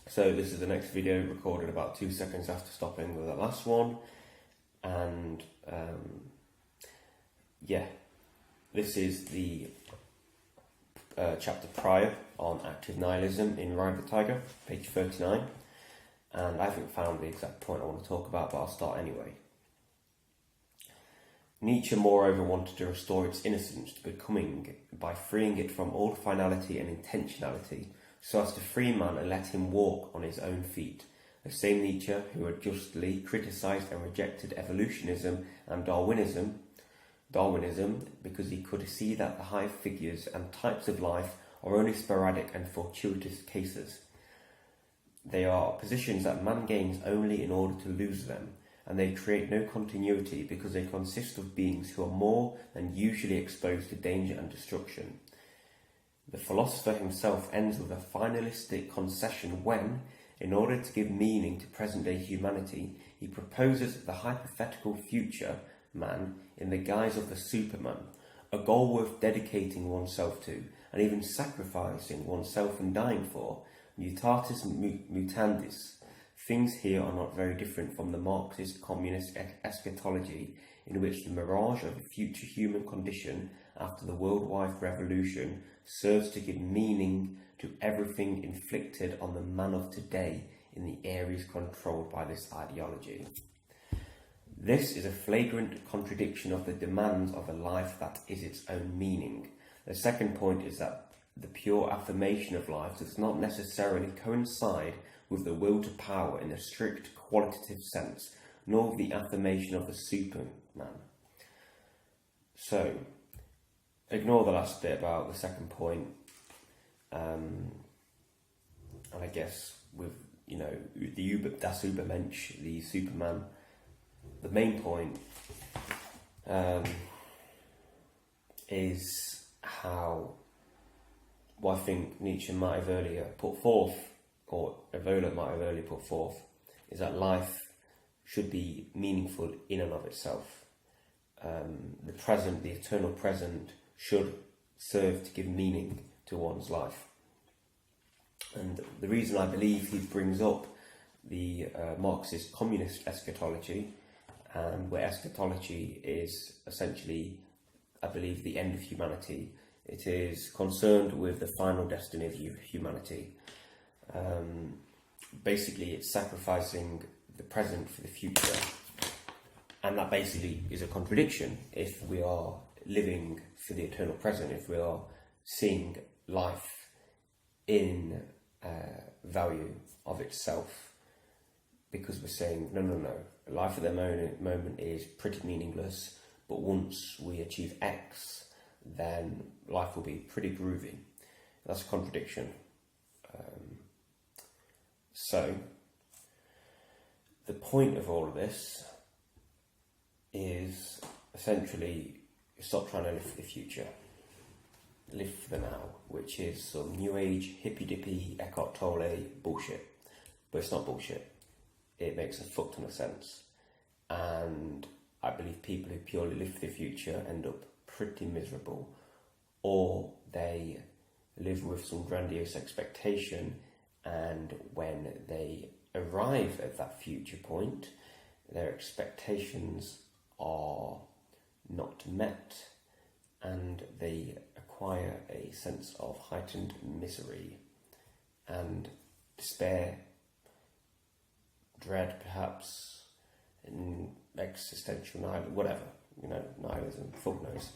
So this is the next video, recorded about 2 seconds after stopping with the last one, and this is the chapter prior on active nihilism in Ride the Tiger, page 39, and I haven't found the exact point I want to talk about, but I'll start anyway. Nietzsche moreover wanted to restore its innocence to becoming by freeing it from all finality and intentionality, so as to free man and let him walk on his own feet. The same Nietzsche who had justly criticised and rejected evolutionism and Darwinism because he could see that the high figures and types of life are only sporadic and fortuitous cases. They are positions that man gains only in order to lose them, and they create no continuity because they consist of beings who are more than usually exposed to danger and destruction. The philosopher himself ends with a finalistic concession when, in order to give meaning to present-day humanity, he proposes the hypothetical future man in the guise of the Superman, a goal worth dedicating oneself to, and even sacrificing oneself and dying for. Mutatis mutandis. Things here are not very different from the Marxist communist eschatology, in which the mirage of a future human condition after the worldwide revolution serves to give meaning to everything inflicted on the man of today in the areas controlled by this ideology. This is a flagrant contradiction of the demands of a life that is its own meaning. The second point is that the pure affirmation of life does not necessarily coincide with the will to power in a strict qualitative sense, nor with the affirmation of the Superman. So, ignore the last bit about the second point, and I guess with, das Übermensch, the Superman, the main point is what I think Nietzsche might have earlier put forth, or Evola might have earlier put forth, is that life should be meaningful in and of itself. The present, the eternal present, should serve to give meaning to one's life. And the reason I believe he brings up the Marxist communist eschatology, and where eschatology is essentially, I believe, the end of humanity. It is concerned with the final destiny of humanity. Basically, it's sacrificing the present for the future. And that basically is a contradiction if we are living for the eternal present, if we are seeing life in value of itself, because we're saying, no, life at the moment is pretty meaningless, but once we achieve X, then life will be pretty groovy. That's a contradiction. So, the point of all of this is essentially stop trying to live for the future. Live for the now, which is some new age, hippy-dippy, Eckhart Tolle bullshit. But it's not bullshit. It makes a fuck ton of sense. And I believe people who purely live for the future end up pretty miserable, or they live with some grandiose expectation, and when they arrive at that future point, their expectations are not met, and they acquire a sense of heightened misery and despair, dread perhaps, and existential nihilism, whatever, nihilism, fuck knows.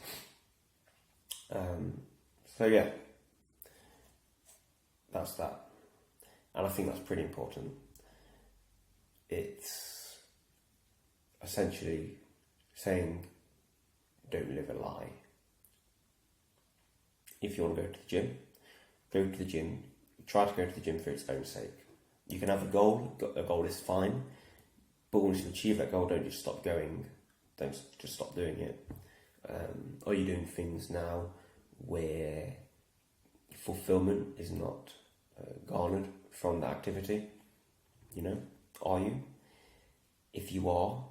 That's that. And I think that's pretty important. It's essentially saying, don't live a lie. If you want to go to the gym, try to go to the gym for its own sake. You can have a goal is fine, but once you achieve that goal, don't just stop going, don't just stop doing it. Are you doing things now where fulfillment is not garnered from the activity? Are you? If you are,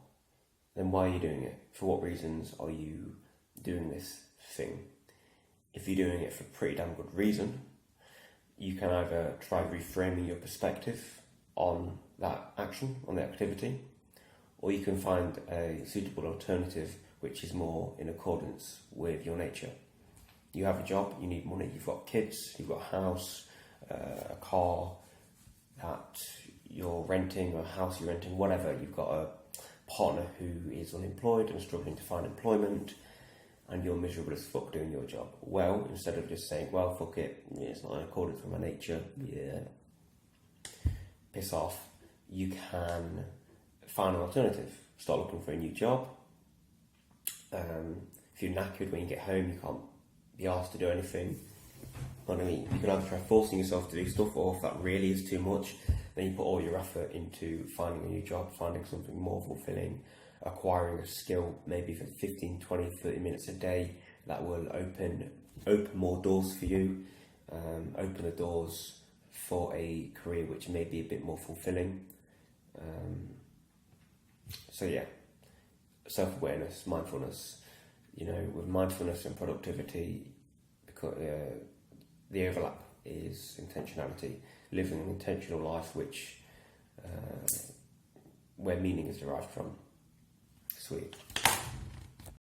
then why are you doing it? For what reasons are you doing this thing? If you're doing it for a pretty damn good reason, you can either try reframing your perspective on that action, on the activity, or you can find a suitable alternative which is more in accordance with your nature. You have a job, you need money, you've got kids, you've got a house, a car that you're renting, or a house you're renting, whatever. You've got a partner who is unemployed and struggling to find employment, and you're miserable as fuck doing your job. Well, instead of just saying, well, fuck it, it's not in accordance with my nature, piss off, you can find an alternative. Start looking for a new job. If you're knackered when you get home, you can't be asked to do anything. But I mean, you can either try forcing yourself to do stuff, or if that really is too much, then you put all your effort into finding a new job, finding something more fulfilling, acquiring a skill, maybe for 15, 20, 30 minutes a day, that will open more doors for you, open the doors for a career which may be a bit more fulfilling. So yeah, self-awareness, mindfulness. With mindfulness and productivity, because the overlap is intentionality, living an intentional life where meaning is derived from. Sweet.